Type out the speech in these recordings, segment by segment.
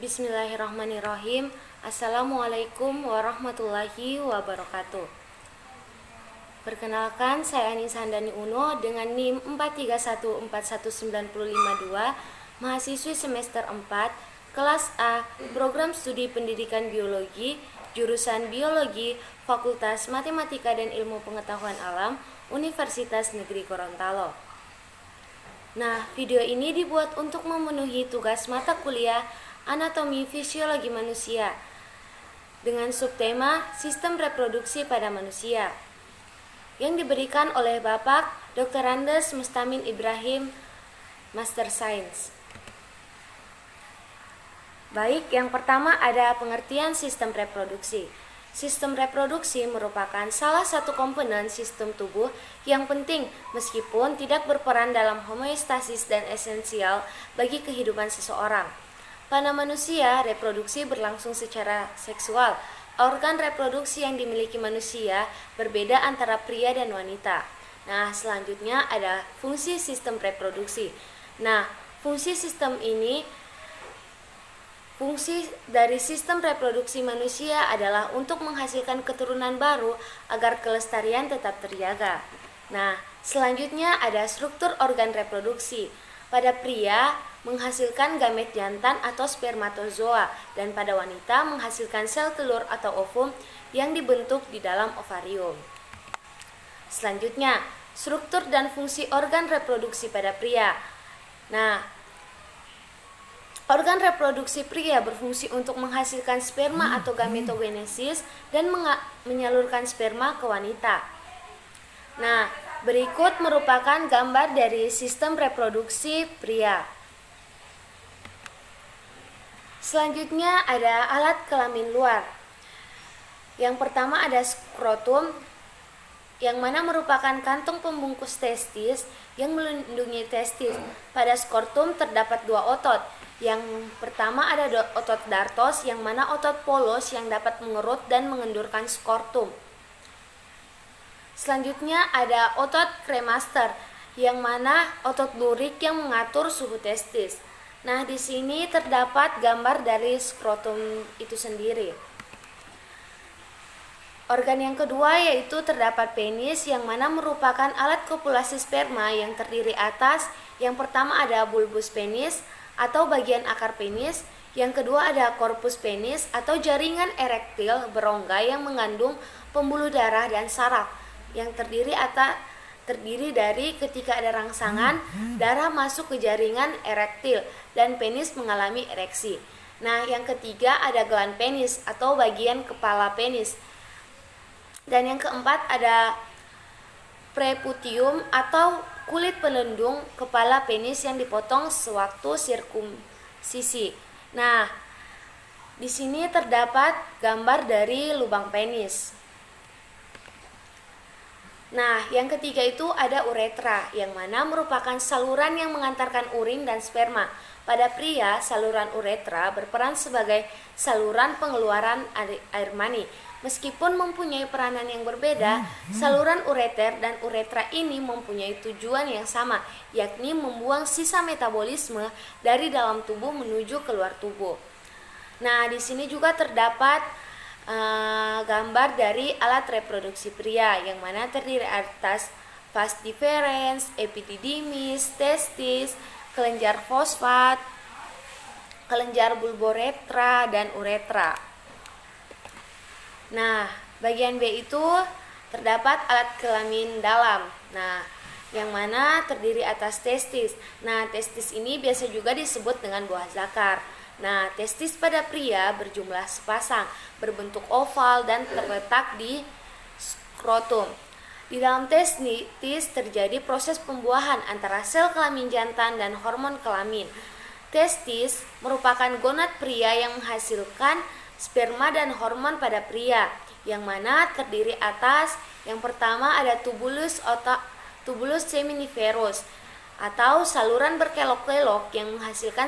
Bismillahirrahmanirrahim. Assalamualaikum warahmatullahi wabarakatuh. Perkenalkan, saya Anissa Handani Uno dengan NIM 431419552, mahasiswi semester 4, kelas A, Program Studi Pendidikan Biologi, jurusan Biologi, Fakultas Matematika dan Ilmu Pengetahuan Alam, Universitas Negeri Gorontalo. Nah, video ini dibuat untuk memenuhi tugas mata kuliah Anatomi Fisiologi Manusia dengan subtema Sistem Reproduksi pada Manusia yang diberikan oleh Bapak Dr. Andes Mustamin Ibrahim, Master Science. Baik, yang pertama ada pengertian sistem reproduksi. Sistem reproduksi merupakan salah satu komponen sistem tubuh yang penting meskipun tidak berperan dalam homeostasis dan esensial bagi kehidupan seseorang. Pada manusia, reproduksi berlangsung secara seksual. Organ reproduksi yang dimiliki manusia berbeda antara pria dan wanita. Nah, selanjutnya ada fungsi sistem reproduksi. Nah, fungsi dari sistem reproduksi manusia adalah untuk menghasilkan keturunan baru agar kelestarian tetap terjaga. Nah, selanjutnya ada struktur organ reproduksi. Pada pria menghasilkan gamet jantan atau spermatozoa, dan pada wanita menghasilkan sel telur atau ovum yang dibentuk di dalam ovarium. Selanjutnya, struktur dan fungsi organ reproduksi pada pria. Nah, organ reproduksi pria berfungsi untuk menghasilkan sperma atau gametogenesis dan menyalurkan sperma ke wanita. Nah, berikut merupakan gambar dari sistem reproduksi pria. Selanjutnya ada alat kelamin luar. Yang pertama ada skrotum, yang mana merupakan kantong pembungkus testis yang melindungi testis. Pada skrotum terdapat dua otot. Yang pertama ada otot dartos, yang mana otot polos yang dapat mengerut dan mengendurkan skrotum. Selanjutnya ada otot kremaster, yang mana otot lurik yang mengatur suhu testis. Nah, di sini terdapat gambar dari skrotum itu sendiri. Organ yang kedua yaitu terdapat penis, yang mana merupakan alat kopulasi sperma yang terdiri atas. Yang pertama ada bulbus penis atau bagian akar penis. Yang kedua ada korpus penis atau jaringan erektil berongga yang mengandung pembuluh darah dan saraf, yang terdiri dari ketika ada rangsangan, darah masuk ke jaringan erektil dan penis mengalami ereksi. Nah, yang ketiga ada gland penis atau bagian kepala penis. Dan yang keempat ada preputium atau kulit pelindung kepala penis yang dipotong sewaktu sirkumsisi. Nah, di sini terdapat gambar dari lubang penis. Nah, yang ketiga itu ada uretra, yang mana merupakan saluran yang mengantarkan urin dan sperma. Pada pria, saluran uretra berperan sebagai saluran pengeluaran air mani. Meskipun mempunyai peranan yang berbeda, saluran ureter dan uretra ini mempunyai tujuan yang sama, yakni membuang sisa metabolisme dari dalam tubuh menuju keluar tubuh. Nah, di sini juga terdapat gambar dari alat reproduksi pria, yang mana terdiri atas vas deferens, epididymis, testis, kelenjar fosfat, kelenjar bulboretra, dan uretra. Nah, bagian B itu terdapat alat kelamin dalam. Nah, yang mana terdiri atas testis. Nah, testis ini biasa juga disebut dengan buah zakar. Nah, testis pada pria berjumlah sepasang, berbentuk oval dan terletak di skrotum. Di dalam testis terjadi proses pembuahan antara sel kelamin jantan dan hormon kelamin. Testis merupakan gonad pria yang menghasilkan sperma dan hormon pada pria, yang mana terdiri atas yang pertama ada tubulus seminiferus atau saluran berkelok-kelok yang menghasilkan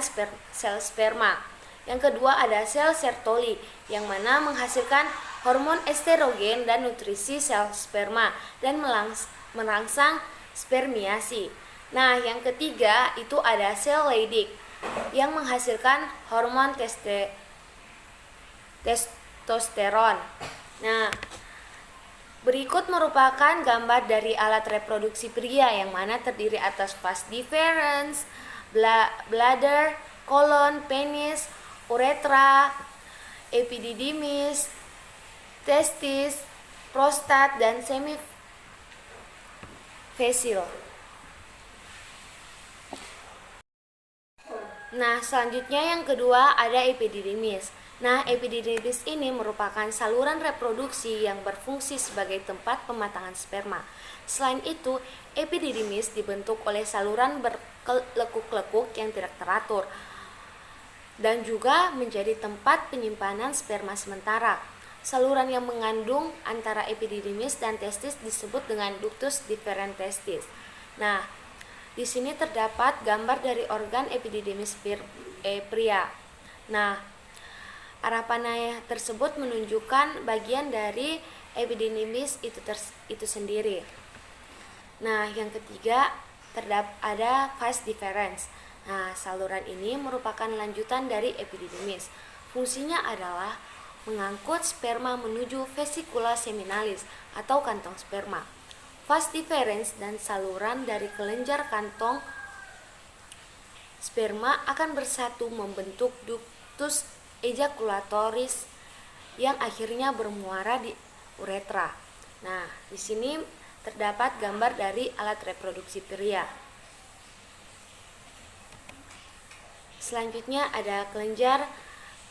sel sperma. Yang kedua ada sel Sertoli, yang mana menghasilkan hormon estrogen dan nutrisi sel sperma dan merangsang spermiasi. Nah, yang ketiga itu ada sel Leydig yang menghasilkan hormon testosteron. Nah, berikut merupakan gambar dari alat reproduksi pria yang mana terdiri atas vas deferens, bladder, kolon, penis, uretra, epididymis, testis, prostat, dan semifacial. Nah, selanjutnya yang kedua ada epididymis. Nah, epididymis ini merupakan saluran reproduksi yang berfungsi sebagai tempat pematangan sperma. Selain itu, epididymis dibentuk oleh saluran berlekuk-lekuk yang tidak teratur dan juga menjadi tempat penyimpanan sperma sementara. Saluran yang mengandung antara epididymis dan testis disebut dengan ductus deferens testis. Nah, di sini terdapat gambar dari organ epididymis pria. Nah, arah panah tersebut menunjukkan bagian dari epididymis itu sendiri. Nah, yang ketiga ada vas deferens. Nah, saluran ini merupakan lanjutan dari epididymis. Fungsinya adalah mengangkut sperma menuju vesikula seminalis atau kantong sperma. Vas deferens dan saluran dari kelenjar kantong sperma akan bersatu membentuk ductus ejaculatoris yang akhirnya bermuara di uretra. Nah, di sini terdapat gambar dari alat reproduksi pria. Selanjutnya ada kelenjar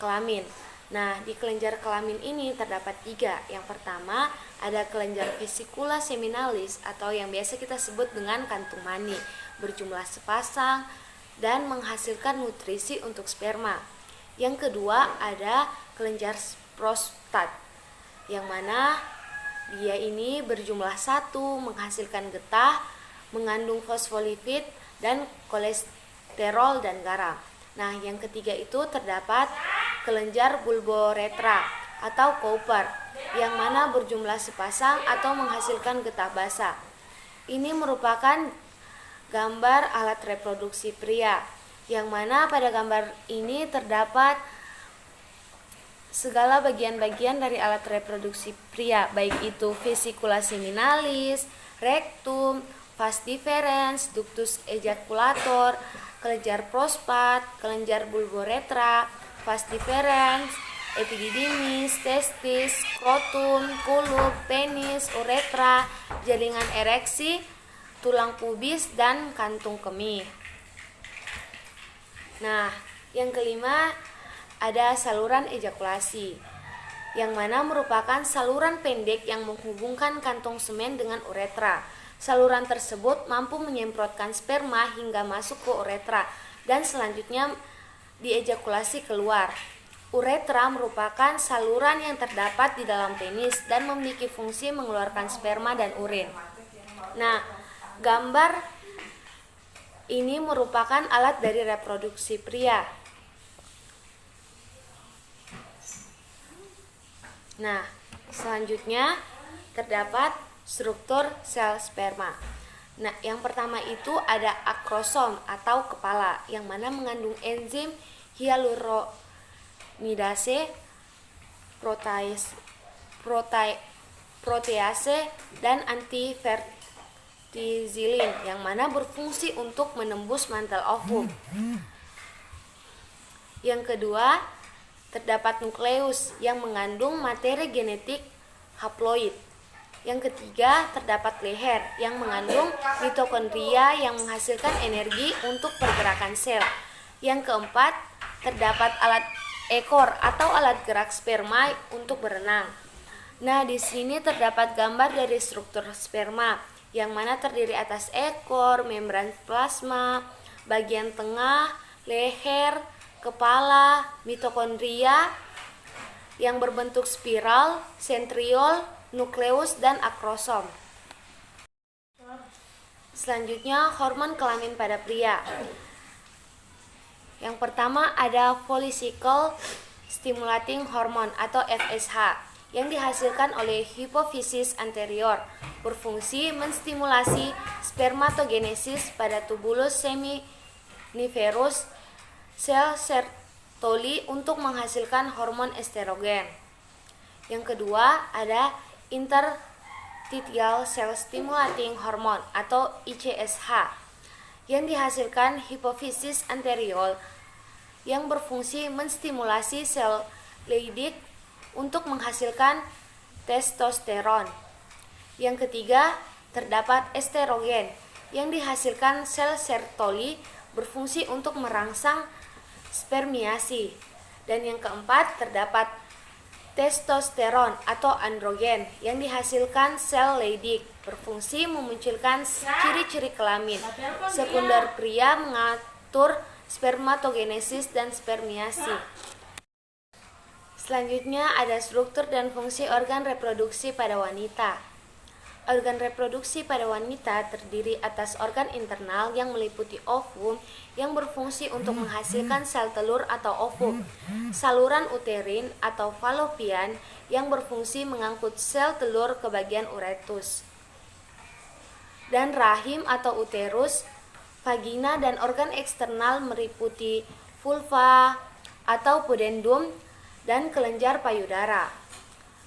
kelamin. Nah, di kelenjar kelamin ini terdapat 3. Yang pertama ada kelenjar vesikula seminalis atau yang biasa kita sebut dengan kantung mani, berjumlah sepasang dan menghasilkan nutrisi untuk sperma. Yang kedua ada kelenjar prostat, yang mana dia ini berjumlah 1, menghasilkan getah, mengandung fosfolipid dan kolesterol dan garam. Nah, yang ketiga itu terdapat kelenjar bulboretra atau Cowper, yang mana berjumlah sepasang atau menghasilkan getah basah. Ini merupakan gambar alat reproduksi pria, yang mana pada gambar ini terdapat segala bagian-bagian dari alat reproduksi pria, baik itu vesikula seminalis, rectum, vas deferens, ductus ejaculator, kelenjar prostat, kelenjar bulboretra, vas deferens, epididymis, testis, skrotum, kulub, penis, uretra, jaringan ereksi, tulang pubis, dan kantung kemih. Nah, yang kelima ada saluran ejakulasi, yang mana merupakan saluran pendek yang menghubungkan kantong semen dengan uretra. Saluran tersebut mampu menyemprotkan sperma hingga masuk ke uretra dan selanjutnya diejakulasi keluar. Uretra merupakan saluran yang terdapat di dalam penis dan memiliki fungsi mengeluarkan sperma dan urin. Nah, gambar ini merupakan alat dari reproduksi pria. Nah, selanjutnya terdapat struktur sel sperma. Nah, yang pertama itu ada akrosom atau kepala, yang mana mengandung enzim hyaluronidase, protease, dan antifertilizin, yang mana berfungsi untuk menembus mantel ovum. Yang kedua, terdapat nukleus yang mengandung materi genetik haploid. Yang ketiga, terdapat leher yang mengandung mitokondria yang menghasilkan energi untuk pergerakan sel. Yang keempat, terdapat alat ekor atau alat gerak sperma untuk berenang. Nah, di sini terdapat gambar dari struktur sperma, yang mana terdiri atas ekor, membran plasma, bagian tengah, leher, kepala, mitokondria yang berbentuk spiral, sentriol, nukleus, dan akrosom. Selanjutnya, hormon kelamin pada pria. Yang pertama ada follicle stimulating hormone atau FSH yang dihasilkan oleh hipofisis anterior, berfungsi menstimulasi spermatogenesis pada tubulus seminiferus sel Sertoli untuk menghasilkan hormon estrogen. Yang kedua ada interstitial cell stimulating hormone atau ICSH yang dihasilkan hipofisis anterior yang berfungsi menstimulasi sel Leydig untuk menghasilkan testosteron. Yang ketiga, terdapat estrogen yang dihasilkan sel Sertoli berfungsi untuk merangsang spermiasi. Dan yang keempat, terdapat testosteron atau androgen yang dihasilkan sel Leydig berfungsi memunculkan ciri-ciri kelamin sekunder pria, mengatur spermatogenesis dan spermiasi. Selanjutnya ada struktur dan fungsi organ reproduksi pada wanita. Organ reproduksi pada wanita terdiri atas organ internal yang meliputi ovum yang berfungsi untuk menghasilkan sel telur atau ovum, saluran uterin atau fallopian yang berfungsi mengangkut sel telur ke bagian uretus, dan rahim atau uterus, vagina, dan organ eksternal meliputi vulva atau pudendum dan kelenjar payudara.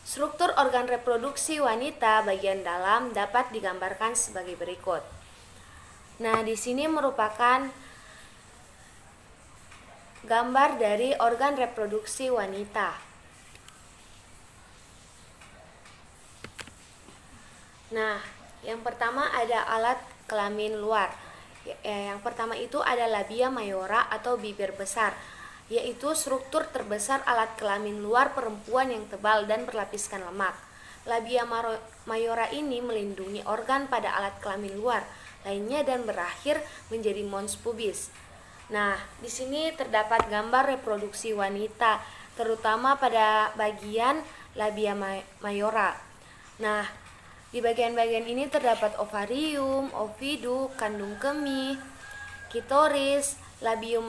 Struktur organ reproduksi wanita bagian dalam dapat digambarkan sebagai berikut. Nah, di sini merupakan gambar dari organ reproduksi wanita. Nah, yang pertama ada alat kelamin luar. Yang pertama itu ada labia mayora atau bibir besar, yaitu struktur terbesar alat kelamin luar perempuan yang tebal dan berlapiskan lemak. Labia mayora ini melindungi organ pada alat kelamin luar lainnya dan berakhir menjadi mons pubis. Nah, di sini terdapat gambar reproduksi wanita, terutama pada bagian labia mayora. Nah, di bagian-bagian ini terdapat ovarium, oviduk, kandung kemih, klitoris, labium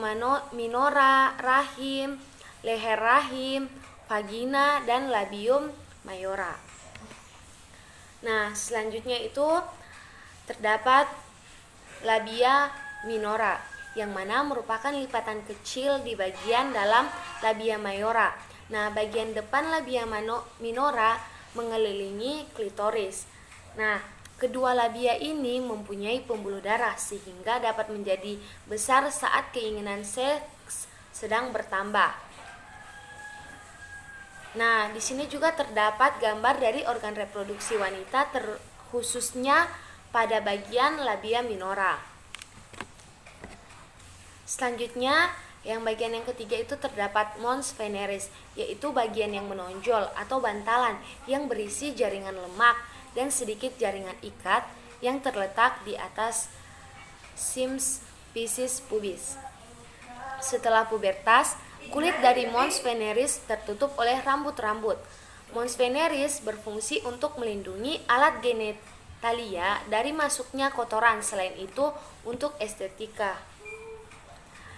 minora, rahim, leher rahim, vagina, dan labium mayora. Nah, selanjutnya itu terdapat labia minora, yang mana merupakan lipatan kecil di bagian dalam labia mayora. Nah, bagian depan labia minora mengelilingi klitoris. Nah, kedua labia ini mempunyai pembuluh darah sehingga dapat menjadi besar saat keinginan seks sedang bertambah. Nah, di sini juga terdapat gambar dari organ reproduksi wanita khususnya pada bagian labia minora. Selanjutnya, yang bagian yang ketiga itu terdapat mons veneris, yaitu bagian yang menonjol atau bantalan yang berisi jaringan lemak dan sedikit jaringan ikat yang terletak di atas symphysis pubis. Setelah pubertas, kulit dari mons veneris tertutup oleh rambut-rambut. Mons veneris berfungsi untuk melindungi alat genitalia dari masuknya kotoran, selain itu untuk estetika.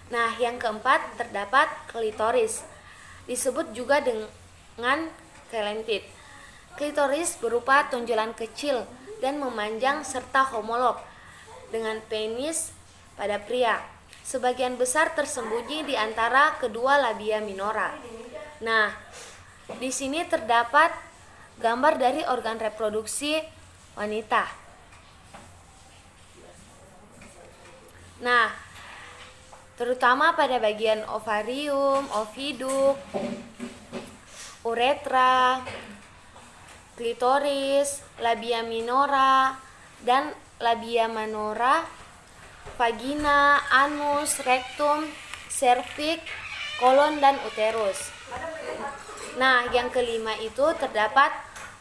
Nah, yang keempat terdapat klitoris, disebut juga dengan kelentid. Klitoris berupa tonjolan kecil dan memanjang serta homolog dengan penis pada pria. Sebagian besar tersembunyi di antara kedua labia minora. Nah, di sini terdapat gambar dari organ reproduksi wanita. Nah, terutama pada bagian ovarium, oviduk, uretra, klitoris, labia minora, dan labia minora, vagina, anus, rektum, serviks, kolon, dan uterus. Nah, yang kelima itu terdapat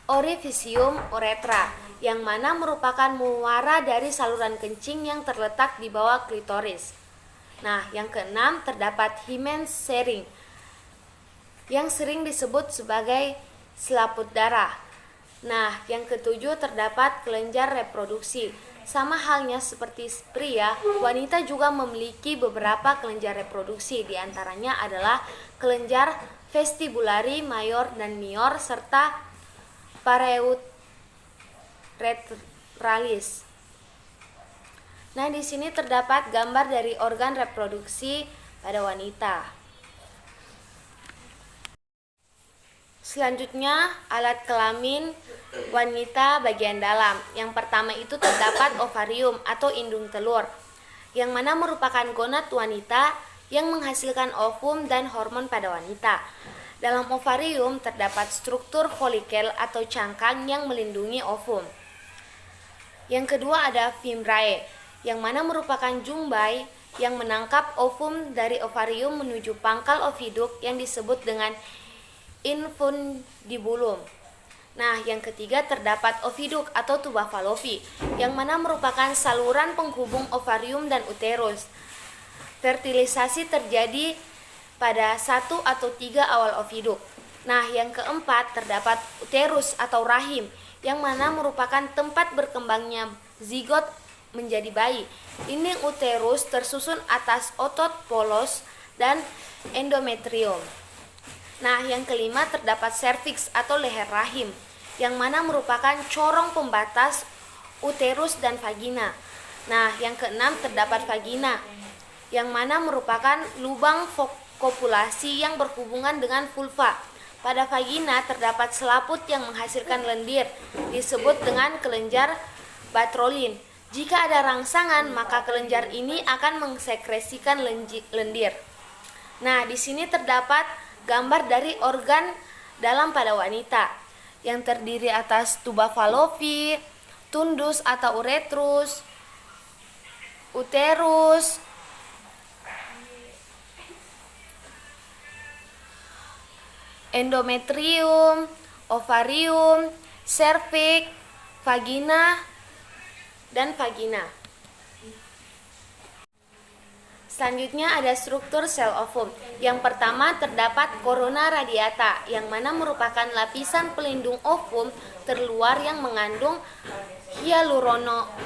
orificium uretra, yang mana merupakan muara dari saluran kencing yang terletak di bawah klitoris. Nah, yang keenam terdapat hymen sering, yang sering disebut sebagai selaput darah. Nah, yang ketujuh terdapat kelenjar reproduksi. Sama halnya seperti pria, wanita juga memiliki beberapa kelenjar reproduksi. Di antaranya adalah kelenjar vestibulari mayor dan minor serta pareuretralis. Nah, di sini terdapat gambar dari organ reproduksi pada wanita. Selanjutnya, alat kelamin wanita bagian dalam. Yang pertama itu terdapat ovarium atau indung telur, yang mana merupakan gonad wanita yang menghasilkan ovum dan hormon pada wanita. Dalam ovarium terdapat struktur folikel atau cangkang yang melindungi ovum. Yang kedua ada fimbrae, yang mana merupakan jumbai yang menangkap ovum dari ovarium menuju pangkal oviduk yang disebut dengan infundibulum. Nah, yang ketiga terdapat oviduk atau tuba Fallopi, yang mana merupakan saluran penghubung ovarium dan uterus. Fertilisasi terjadi pada 1 atau 3 awal oviduk. Nah, yang keempat terdapat uterus atau rahim, yang mana merupakan tempat berkembangnya zigot menjadi bayi. Dinding uterus tersusun atas otot polos dan endometrium. Nah, yang kelima terdapat serviks atau leher rahim, yang mana merupakan corong pembatas uterus dan vagina. Nah, yang keenam terdapat vagina, yang mana merupakan lubang kopulasi yang berhubungan dengan vulva. Pada vagina terdapat selaput yang menghasilkan lendir, disebut dengan kelenjar Bartholin. Jika ada rangsangan, maka kelenjar ini akan mengsekresikan lendir. Nah, di sini terdapat gambar dari organ dalam pada wanita, yang terdiri atas tuba Fallopi, tundus atau uretrus, uterus, endometrium, ovarium, serviks, vagina, dan vagina. Selanjutnya ada struktur sel ovum. Yang pertama terdapat corona radiata, yang mana merupakan lapisan pelindung ovum terluar yang mengandung hyaluronid.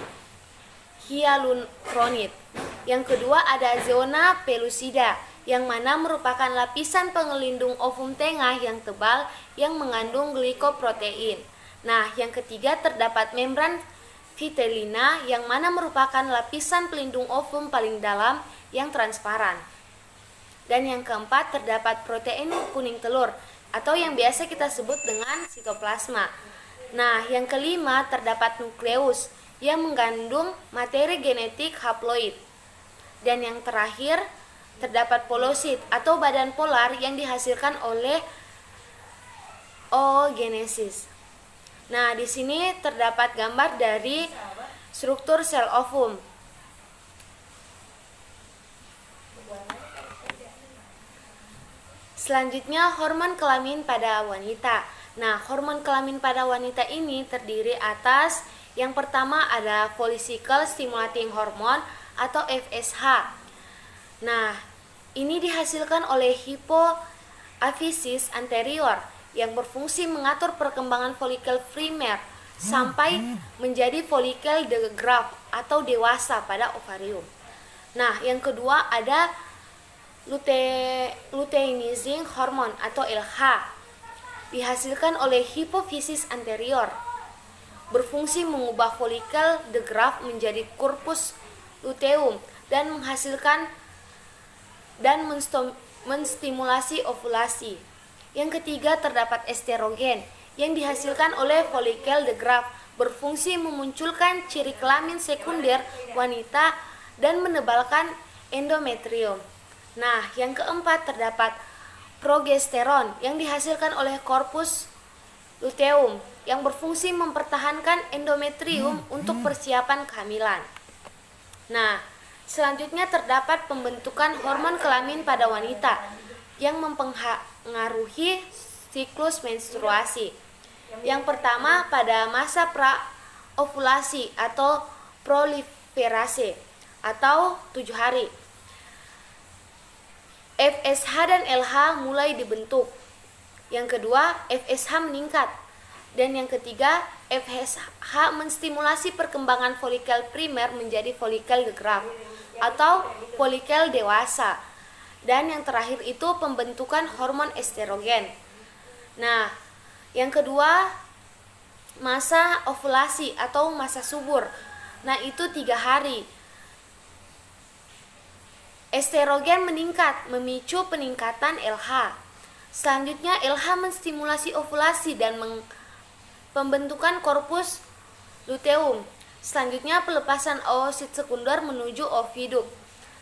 Yang kedua ada zona pellucida, yang mana merupakan lapisan pengelindung ovum tengah yang tebal yang mengandung glikoprotein. Nah, yang ketiga terdapat membran vitellina, yang mana merupakan lapisan pelindung ovum paling dalam yang transparan. Dan yang keempat terdapat protein kuning telur, atau yang biasa kita sebut dengan sitoplasma. Nah, yang kelima terdapat nukleus yang mengandung materi genetik haploid. Dan yang terakhir terdapat polosit atau badan polar yang dihasilkan oleh oogenesis. Nah, di sini terdapat gambar dari struktur sel ovum. Selanjutnya, hormon kelamin pada wanita. Nah, hormon kelamin pada wanita ini terdiri atas yang pertama ada follicle stimulating hormone atau FSH. Nah, ini dihasilkan oleh hipofisis anterior yang berfungsi mengatur perkembangan folikel primer sampai menjadi folikel de Graaff atau dewasa pada ovarium. Nah, yang kedua ada luteinizing hormone atau LH, dihasilkan oleh hipofisis anterior, berfungsi mengubah folikel de Graaff menjadi corpus luteum dan menghasilkan dan menstimulasi ovulasi. Yang ketiga terdapat estrogen yang dihasilkan oleh folikel de Graaff, berfungsi memunculkan ciri kelamin sekunder wanita dan menebalkan endometrium. Nah, yang keempat terdapat progesteron yang dihasilkan oleh corpus luteum yang berfungsi mempertahankan endometrium untuk persiapan kehamilan. Nah, selanjutnya terdapat pembentukan hormon kelamin pada wanita yang mempengaruhi siklus menstruasi. Yang pertama pada masa pra-ovulasi atau proliferase atau 7 hari. FSH dan LH mulai dibentuk. Yang kedua, FSH meningkat. Dan yang ketiga, FSH menstimulasi perkembangan folikel primer menjadi folikel de Graaff atau folikel dewasa. Dan yang terakhir itu pembentukan hormon estrogen. Nah, yang kedua masa ovulasi atau masa subur. Nah, itu 3 hari. Estrogen meningkat, memicu peningkatan LH. Selanjutnya, LH menstimulasi ovulasi dan pembentukan korpus luteum. Selanjutnya, pelepasan oosit sekunder menuju ovidum.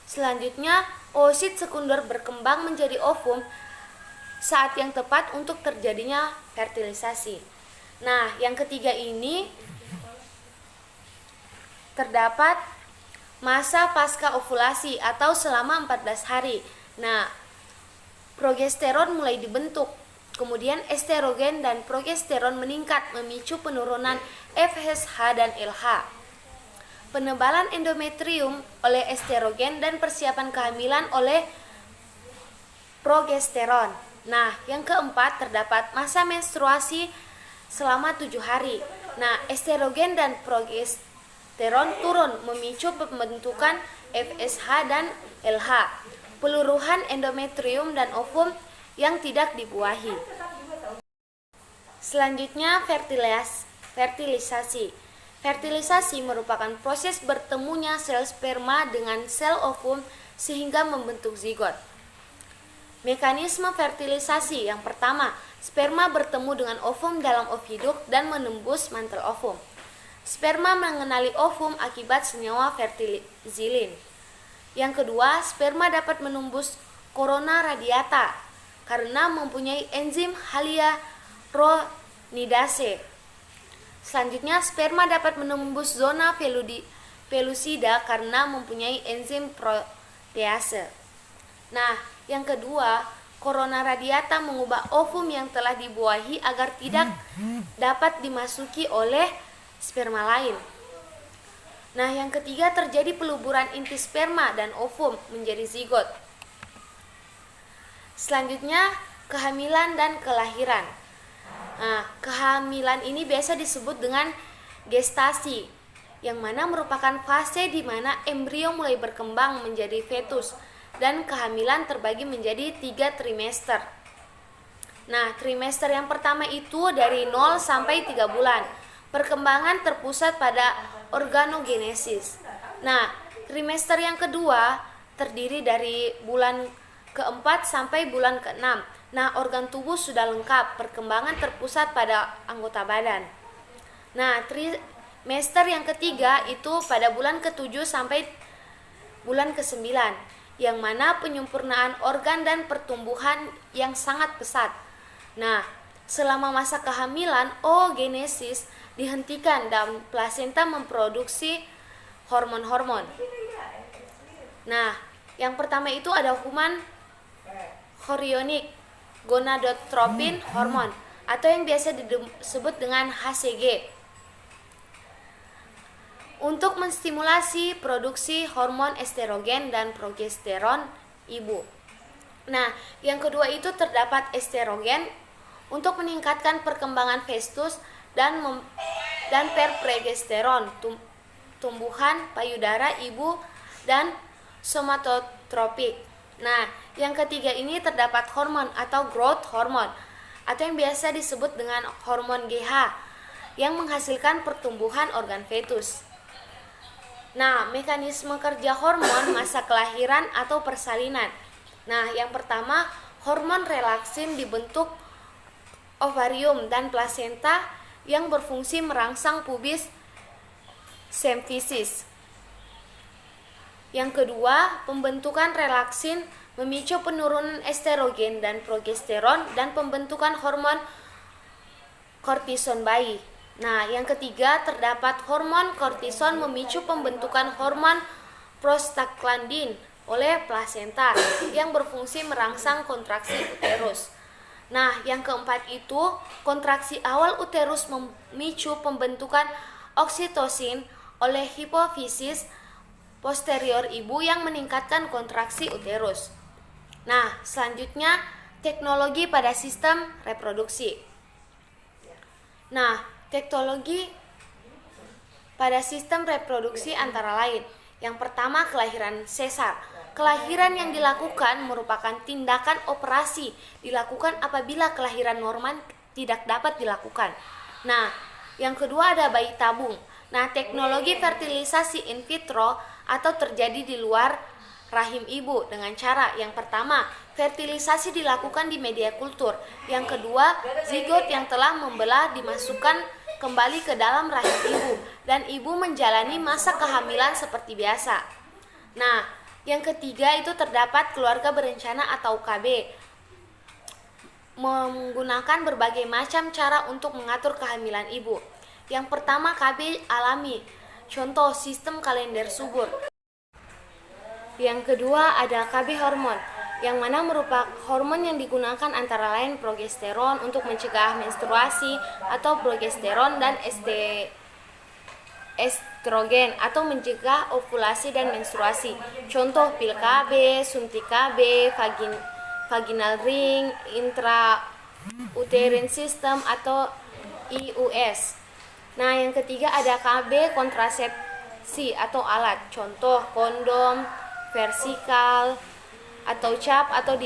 Selanjutnya, oosit sekunder berkembang menjadi ovum saat yang tepat untuk terjadinya fertilisasi. Nah, yang ketiga ini terdapat masa pasca ovulasi atau selama 14 hari. Nah, progesteron mulai dibentuk. Kemudian estrogen dan progesteron meningkat memicu penurunan FSH dan LH. Penebalan endometrium oleh estrogen dan persiapan kehamilan oleh progesteron. Nah, yang keempat terdapat masa menstruasi selama 7 hari. Nah, estrogen dan progesteron turun memicu pembentukan FSH dan LH, peluruhan endometrium dan ovum yang tidak dibuahi. Selanjutnya, fertilisasi. Fertilisasi merupakan proses bertemunya sel sperma dengan sel ovum sehingga membentuk zigot. Mekanisme fertilisasi yang pertama, sperma bertemu dengan ovum dalam oviduk dan menembus mantel ovum. Sperma mengenali ovum akibat senyawa fertilizilin. Yang kedua, sperma dapat menembus corona radiata karena mempunyai enzim hyaluronidase. Selanjutnya, sperma dapat menembus zona pellucida karena mempunyai enzim protease. Nah, yang kedua, corona radiata mengubah ovum yang telah dibuahi agar tidak dapat dimasuki oleh sperma lain. Nah, yang ketiga terjadi peluburan inti sperma dan ovum menjadi zigot. Selanjutnya, kehamilan dan kelahiran. Nah, kehamilan ini biasa disebut dengan gestasi, yang mana merupakan fase di mana embrio mulai berkembang menjadi fetus dan kehamilan terbagi menjadi 3 trimester. Nah, trimester yang pertama itu dari 0 sampai 3 bulan. Perkembangan terpusat pada organogenesis. Nah, trimester yang kedua terdiri dari bulan keempat sampai bulan keenam. Nah, organ tubuh sudah lengkap, perkembangan terpusat pada anggota badan. Nah, trimester yang ketiga itu pada bulan ke-7 sampai bulan ke-9, yang mana penyempurnaan organ dan pertumbuhan yang sangat pesat. Nah, selama masa kehamilan, oogenesis dihentikan dan plasenta memproduksi hormon-hormon. Nah, yang pertama itu ada hormon chorionic gonadotropin hormon atau yang biasa disebut dengan HCG untuk menstimulasi produksi hormon estrogen dan progesteron ibu. Nah, yang kedua itu terdapat estrogen untuk meningkatkan perkembangan festus dan progesteron tumbuhan payudara ibu dan somatotropik. Nah, yang ketiga ini terdapat hormon atau growth hormone atau yang biasa disebut dengan hormon GH yang menghasilkan pertumbuhan organ fetus. Nah, mekanisme kerja hormon masa kelahiran atau persalinan. Nah, yang pertama, hormon relaksin dibentuk ovarium dan plasenta yang berfungsi merangsang pubis semfisis. Yang kedua, pembentukan relaksin memicu penurunan estrogen dan progesteron dan pembentukan hormon kortison bayi. Nah, yang ketiga terdapat hormon kortison memicu pembentukan hormon prostaglandin oleh plasenta yang berfungsi merangsang kontraksi uterus. Nah, yang keempat itu kontraksi awal uterus memicu pembentukan oksitosin oleh hipofisis posterior ibu yang meningkatkan kontraksi uterus. Nah, selanjutnya teknologi pada sistem reproduksi. Nah, teknologi pada sistem reproduksi antara lain. Yang pertama, kelahiran sesar. Kelahiran yang dilakukan merupakan tindakan operasi dilakukan apabila kelahiran normal tidak dapat dilakukan. Nah, yang kedua ada bayi tabung. Nah, teknologi fertilisasi in vitro atau terjadi di luar rahim ibu dengan cara yang pertama, fertilisasi dilakukan di media kultur. Yang kedua, zigot yang telah membelah dimasukkan kembali ke dalam rahim ibu dan ibu menjalani masa kehamilan seperti biasa. Nah, yang ketiga itu terdapat keluarga berencana atau KB, menggunakan berbagai macam cara untuk mengatur kehamilan ibu. Yang pertama, KB alami, contoh sistem kalender subur. Yang kedua ada KB hormon, yang mana merupakan hormon yang digunakan antara lain progesteron untuk mencegah menstruasi atau progesteron dan estrogen atau mencegah ovulasi dan menstruasi. Contoh pil KB, suntik KB, vaginal ring, intrauterine system atau IUS. Nah, yang ketiga ada KB kontrasepsi atau alat. Contoh kondom, vertikal atau cap atau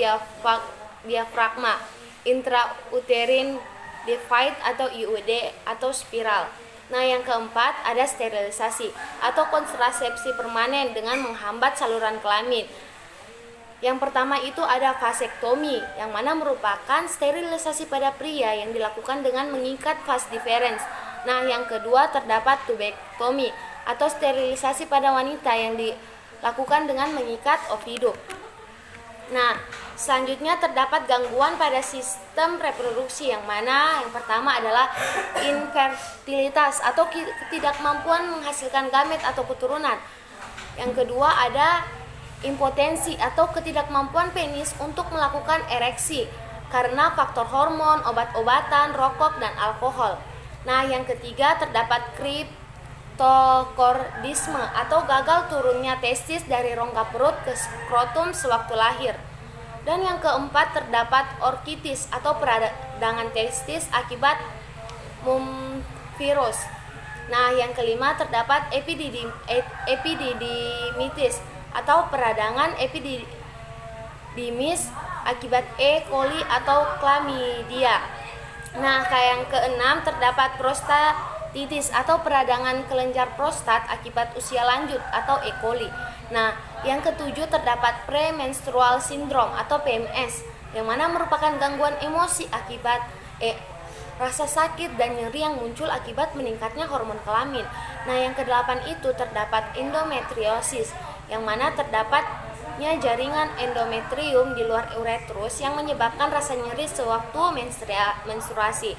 diafragma, intrauterine device atau IUD atau spiral. Nah, yang keempat ada sterilisasi atau kontrasepsi permanen dengan menghambat saluran kelamin. Yang pertama itu ada vasektomi, yang mana merupakan sterilisasi pada pria yang dilakukan dengan mengikat vas deferens. Nah, yang kedua terdapat tubektomi atau sterilisasi pada wanita yang dilakukan dengan mengikat oviduct. Nah, selanjutnya terdapat gangguan pada sistem reproduksi, yang mana yang pertama adalah infertilitas atau ketidakmampuan menghasilkan gamet atau keturunan. Yang kedua ada impotensi atau ketidakmampuan penis untuk melakukan ereksi karena faktor hormon, obat-obatan, rokok, dan alkohol. Nah, yang ketiga terdapat kriptokordisme atau gagal turunnya testis dari rongga perut ke skrotum sewaktu lahir. Dan yang keempat terdapat orkitis atau peradangan testis akibat virus. Nah, yang kelima terdapat epididimitis atau peradangan epididymis akibat E. coli atau chlamydia. Nah, yang keenam terdapat prostatitis atau peradangan kelenjar prostat akibat usia lanjut atau E. coli. Nah, yang ketujuh terdapat premenstrual syndrome atau PMS, yang mana merupakan gangguan emosi akibat rasa sakit dan nyeri yang muncul akibat meningkatnya hormon kelamin. Nah, yang kedelapan itu terdapat endometriosis, yang mana terdapatnya jaringan endometrium di luar uretrus yang menyebabkan rasa nyeri sewaktu menstruasi.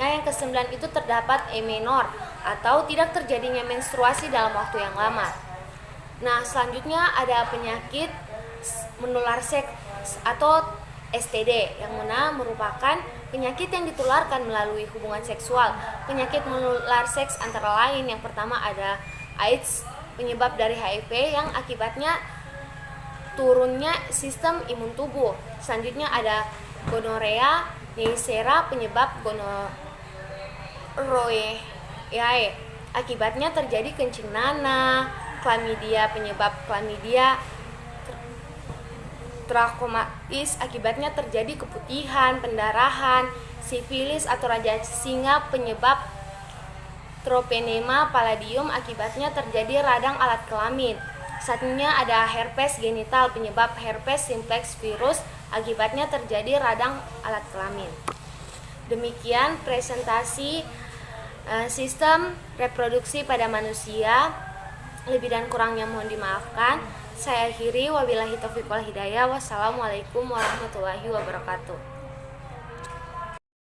Nah, yang kesembilan itu terdapat emenor atau tidak terjadinya menstruasi dalam waktu yang lama. Nah, selanjutnya ada penyakit menular seks atau STD, yang mana merupakan penyakit yang ditularkan melalui hubungan seksual. Penyakit menular seks antara lain yang pertama ada AIDS, penyebab dari HIV yang akibatnya turunnya sistem imun tubuh. Selanjutnya ada gonorea, Neisseria, penyebab gonorrhoeae, akibatnya terjadi kencing nanah. Chlamydia, penyebab chlamydia trachomatis, akibatnya terjadi keputihan, pendarahan. Sifilis atau raja singa, penyebab troponema palladium, akibatnya terjadi radang alat kelamin. Selanjutnya ada herpes genital, penyebab herpes simplex virus, akibatnya terjadi radang alat kelamin. Demikian presentasi sistem reproduksi pada manusia. Lebih dan kurangnya mohon dimaafkan. Saya akhiri, wabillahi taufiq wal hidayah. Wassalamualaikum warahmatullahi wabarakatuh.